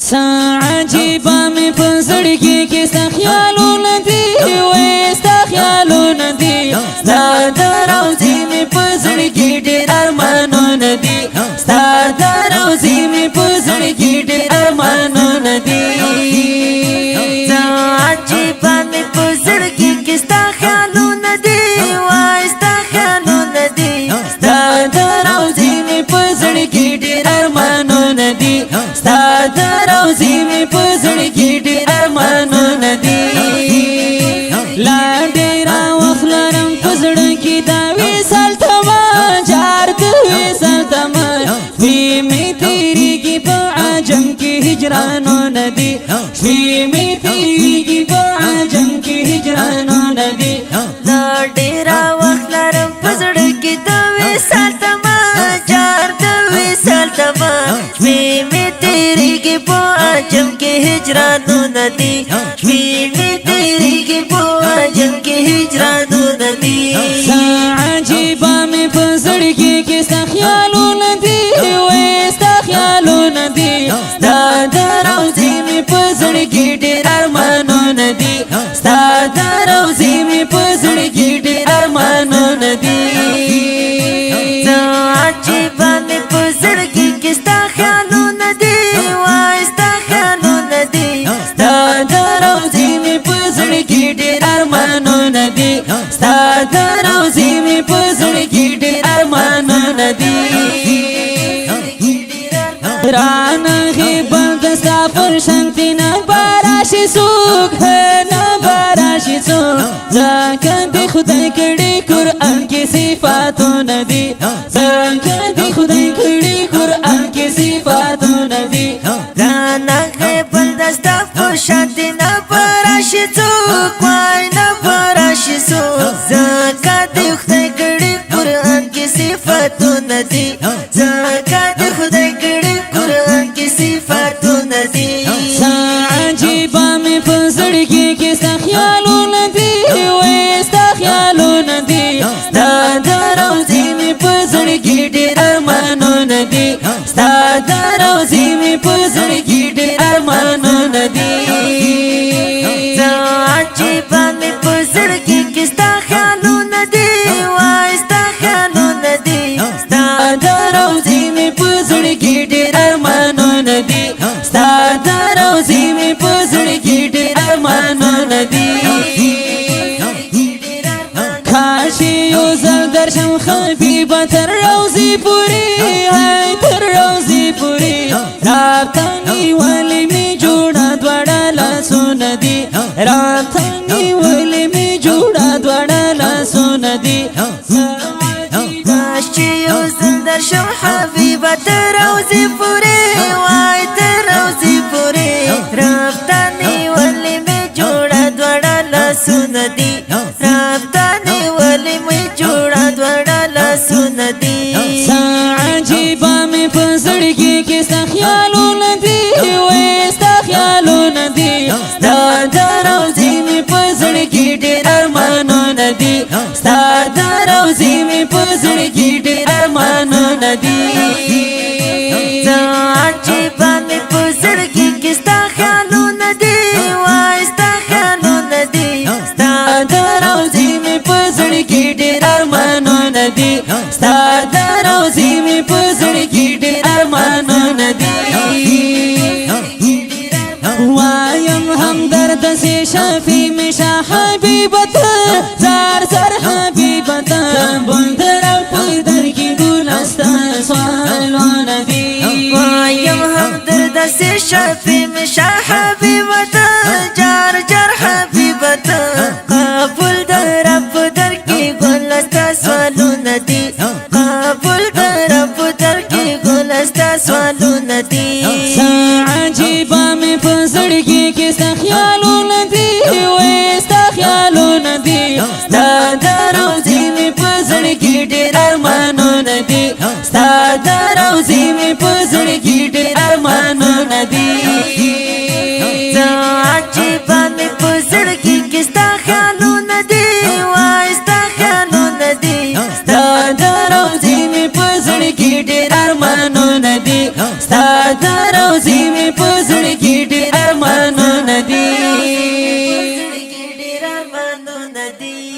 عجيبة من فزرقي كيستا خيالو ندي ويستا خيالو ندي ستا دروزي من فزرقي دير أرمانو ندي ستا دروزي من فزرقي دير أرمانو ندي عجيبة من فزرقي كيستا خيالو ندي ويستا خيالو ندي ستا دروزي من فزرقي دير أرمانو ندي ستا دروزي من فزرقي دير أرمانو ندي لا ډیرا وخلرم فزړکی دا وصال تما جار کوي سلطما وی می تیری کی په عجم کې هجرانو ندی وی می تیری کی په عجم کې هجرانو ندی لا ډیرا وخلرم فزړکی دا وصال تما جار کوي سلطما وی می تیری کی په عجم کې هجرانو ندی وی می تیری کی په عجم کې هجرانو ندی عجيبة من فزرقي كيستا خيالو ندي ويستا خيالو ندي ستا دروزي من فزرقي دير أرمانو ندي ستا دروزي من فزرقي دير أرمانو ندي عجيبة من فزرقي كيستا خيالو ندي ويستا خيالو ندي ستا دروزي من فزرقي دير أرمانو ندي ستا دروزي من فزرقي دير أرمانو ندي رانا غیبل دستا فرشنتی نباراشی سوک نباراشی سوک زکر دی خدای کڑی قرآن کی صفاتو ندی زکر دی خدای کڑی قرآن کی صفاتو ندی رانا غیبل دستا فرشنتی نباراشی سوک وای نباراشی سوک زکر دی خدای کڑی قرآن کی صفاتو ندی زکر دی خدای کڑی قرآن کی صفاتو ندی عجيبة من فزرقي كيستا خيالو ندي ويستا خيالو ندي ستا دروزي من فزرقي دير أرمانو ندي ستا دروزي من فزرقي دير أرمانو ندي عجيبة من فزرقي كيستا خيالو ندي ويستا خيالو ندي ستا دروزي من فزرقي دير أرمانو ندي ستا دروزي من فزرقي دير أرمانو ندي کاشی یوزل درشم خبیبا تر روزی پوری ہے تر روزی پوری رابطانی والی می جوڑا دوڑا لاسو ندی رابطانی والی می جوڑا دوڑا لاسو ندی کاشی یوزل درشم حبیبا تر روزی پوری وای تر روزی پوری رابطانی والی می جوڑا دوڑا لاسو ندی رابطانی والی می جوڑا دوڑا لاسو ندی عجيبة من فزرقي كيستا خيالو ندي ويستا خيالو ندي ستا دروزي من فزرقي دير أرمانو ندي ستا دروزي من فزرقي دير أرمانو ندي عجيبة من فزرقي كيستا خيالو ندي ويستا خيالو ندي ستا دروزي من فزرقي دير أرمانو ندي ستا دروزي من فزرقي دير أرمانو ندي وایم هم درد سے شفی مشا حبیبتا زار زار حبیبتا بندر پیدر کی گلستا سوالو ندی وایم هم درد سے شفی مشا حبیبتا جار جار حبیبتا قابل در رب در کی گلستا سوالو ندی قابل در رب در کی گلستا سوالو ندی عجيبة من فزرقي كيستا خيالو ندي ويستا خيالو ندي ستا دروزي من فزرقي دير أرمانو ندي ستا دروزي من فزرقي دير أرمانو ندي عجيبة من فزرقي كيستا خيالو ندي ويستا خيالو ندي ستا دروزي من فزرقي دير أرمانو ندي ندی